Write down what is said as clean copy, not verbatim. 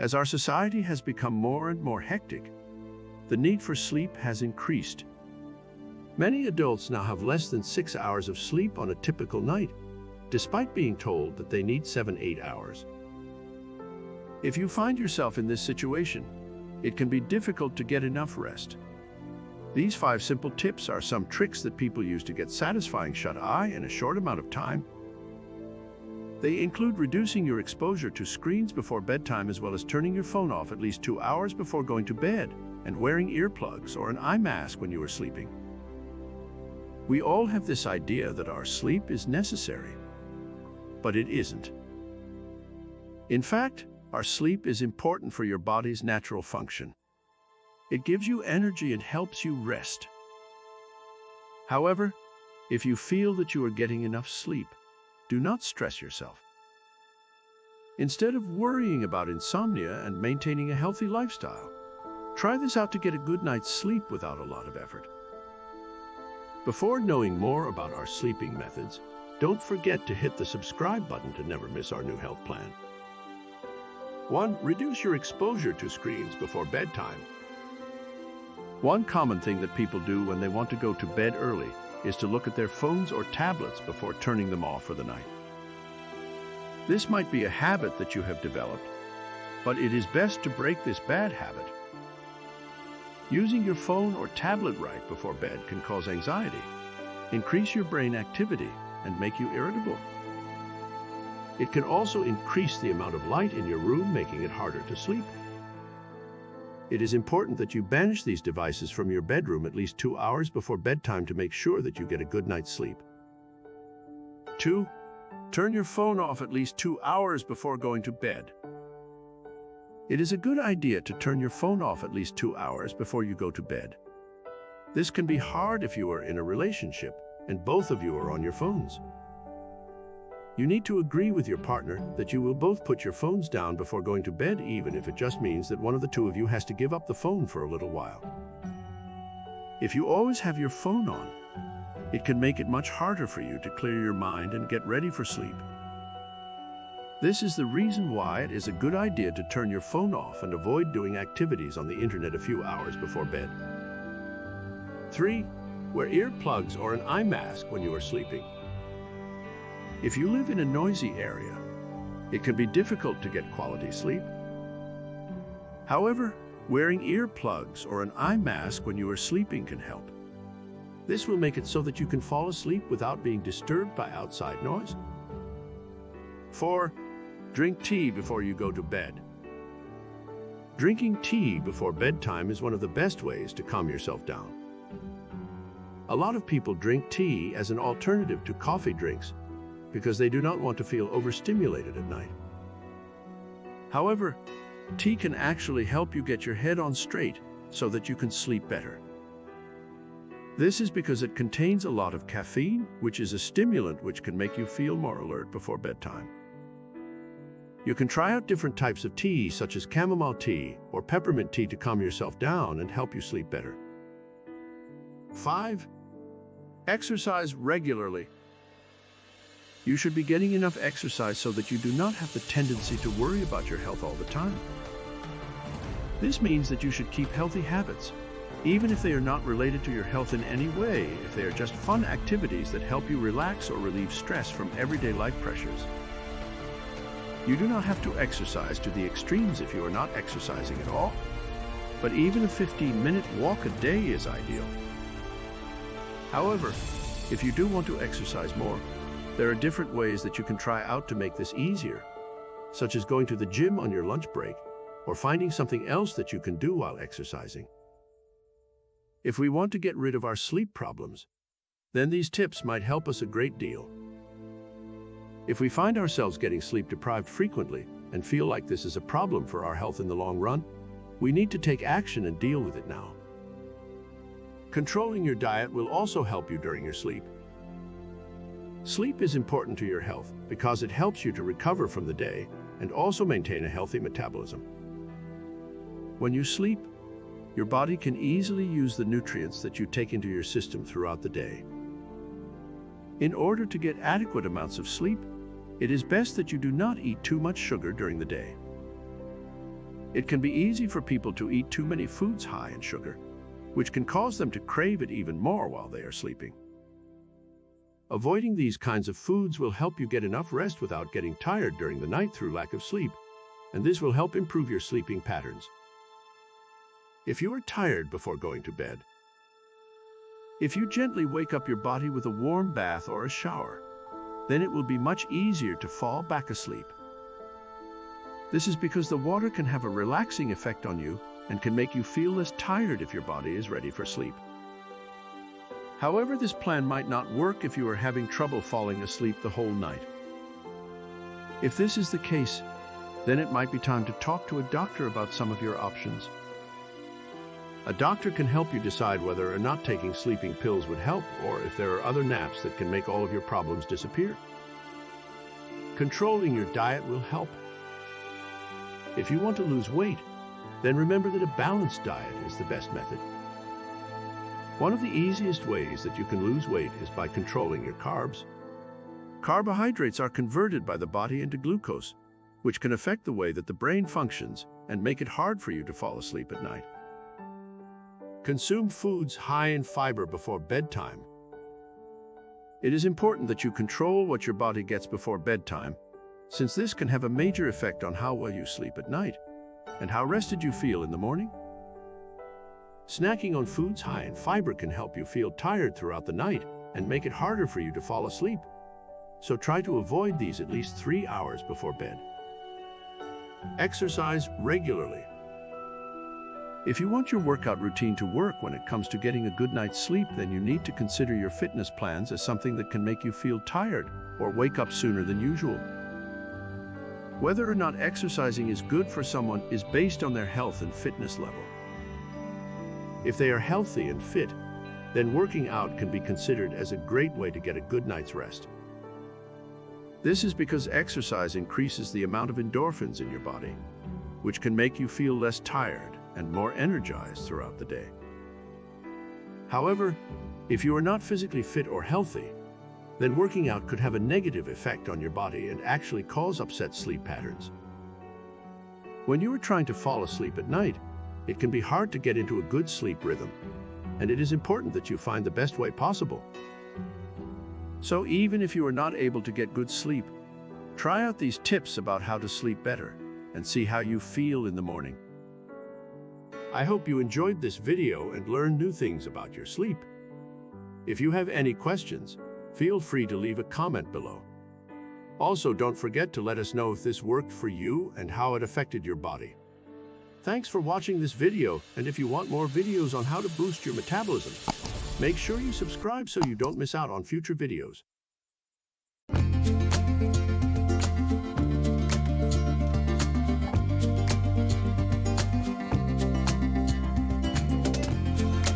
As our society has become more and more hectic, the need for sleep has increased. Many adults now have less than 6 hours of sleep on a typical night, despite being told that they need 7-8 hours. If you find yourself in this situation, it can be difficult to get enough rest. These 5 simple tips are some tricks that people use to get satisfying shut-eye in a short amount of time. They include reducing your exposure to screens before bedtime, as well as turning your phone off at least 2 hours before going to bed, and wearing earplugs or an eye mask when you are sleeping. We all have this idea that our sleep is necessary, but it isn't. In fact, our sleep is important for your body's natural function. It gives you energy and helps you rest. However, if you feel that you are getting enough sleep, do not stress yourself. Instead of worrying about insomnia and maintaining a healthy lifestyle, try this out to get a good night's sleep without a lot of effort. Before knowing more about our sleeping methods, don't forget to hit the subscribe button to never miss our new health plan. 1. Reduce your exposure to screens before bedtime. One common thing that people do when they want to go to bed early is to look at their phones or tablets before turning them off for the night. This might be a habit that you have developed, but it is best to break this bad habit. Using your phone or tablet right before bed can cause anxiety, increase your brain activity, and make you irritable. It can also increase the amount of light in your room, making it harder to sleep. It is important that you banish these devices from your bedroom at least 2 hours before bedtime to make sure that you get a good night's sleep. 2. Turn your phone off at least 2 hours before going to bed. It is a good idea to turn your phone off at least 2 hours before you go to bed. This can be hard if you are in a relationship and both of you are on your phones. You need to agree with your partner that you will both put your phones down before going to bed, even if it just means that one of the two of you has to give up the phone for a little while. If you always have your phone on, it can make it much harder for you to clear your mind and get ready for sleep. This is the reason why it is a good idea to turn your phone off and avoid doing activities on the internet a few hours before bed. 3. Wear earplugs or an eye mask when you are sleeping. If you live in a noisy area, it can be difficult to get quality sleep. However, wearing earplugs or an eye mask when you are sleeping can help. This will make it so that you can fall asleep without being disturbed by outside noise. 4. Drink tea before you go to bed. Drinking tea before bedtime is one of the best ways to calm yourself down. A lot of people drink tea as an alternative to coffee drinks because they do not want to feel overstimulated at night. However, tea can actually help you get your head on straight so that you can sleep better. This is because it contains a lot of caffeine, which is a stimulant which can make you feel more alert before bedtime. You can try out different types of tea, such as chamomile tea or peppermint tea, to calm yourself down and help you sleep better. 5. Exercise regularly. You should be getting enough exercise so that you do not have the tendency to worry about your health all the time. This means that you should keep healthy habits, even if they are not related to your health in any way, if they are just fun activities that help you relax or relieve stress from everyday life pressures. You do not have to exercise to the extremes if you are not exercising at all, but even a 15-minute walk a day is ideal. However, if you do want to exercise more, there are different ways that you can try out to make this easier, such as going to the gym on your lunch break or finding something else that you can do while exercising. If we want to get rid of our sleep problems, then these tips might help us a great deal. If we find ourselves getting sleep deprived frequently and feel like this is a problem for our health in the long run, we need to take action and deal with it now. Controlling your diet will also help you during your sleep. Sleep is important to your health because it helps you to recover from the day and also maintain a healthy metabolism. When you sleep, your body can easily use the nutrients that you take into your system throughout the day. In order to get adequate amounts of sleep, it is best that you do not eat too much sugar during the day. It can be easy for people to eat too many foods high in sugar, which can cause them to crave it even more while they are sleeping. Avoiding these kinds of foods will help you get enough rest without getting tired during the night through lack of sleep, and this will help improve your sleeping patterns. If you are tired before going to bed, if you gently wake up your body with a warm bath or a shower, then it will be much easier to fall back asleep. This is because the water can have a relaxing effect on you and can make you feel less tired if your body is ready for sleep. However, this plan might not work if you are having trouble falling asleep the whole night. If this is the case, then it might be time to talk to a doctor about some of your options. A doctor can help you decide whether or not taking sleeping pills would help, or if there are other naps that can make all of your problems disappear. Controlling your diet will help. If you want to lose weight, then remember that a balanced diet is the best method. One of the easiest ways that you can lose weight is by controlling your carbs. Carbohydrates are converted by the body into glucose, which can affect the way that the brain functions and make it hard for you to fall asleep at night. Consume foods high in fiber before bedtime. It is important that you control what your body gets before bedtime, since this can have a major effect on how well you sleep at night and how rested you feel in the morning. Snacking on foods high in fiber can help you feel tired throughout the night and make it harder for you to fall asleep. So try to avoid these at least 3 hours before bed. Exercise regularly. If you want your workout routine to work when it comes to getting a good night's sleep, then you need to consider your fitness plans as something that can make you feel tired or wake up sooner than usual. Whether or not exercising is good for someone is based on their health and fitness level. If they are healthy and fit, then working out can be considered as a great way to get a good night's rest. This is because exercise increases the amount of endorphins in your body, which can make you feel less tired and more energized throughout the day. However, if you are not physically fit or healthy, then working out could have a negative effect on your body and actually cause upset sleep patterns. When you are trying to fall asleep at night, it can be hard to get into a good sleep rhythm, and it is important that you find the best way possible. So even if you are not able to get good sleep, try out these tips about how to sleep better and see how you feel in the morning. I hope you enjoyed this video and learned new things about your sleep. If you have any questions, feel free to leave a comment below. Also, don't forget to let us know if this worked for you and how it affected your body. Thanks for watching this video, and if you want more videos on how to boost your metabolism, make sure you subscribe so you don't miss out on future videos.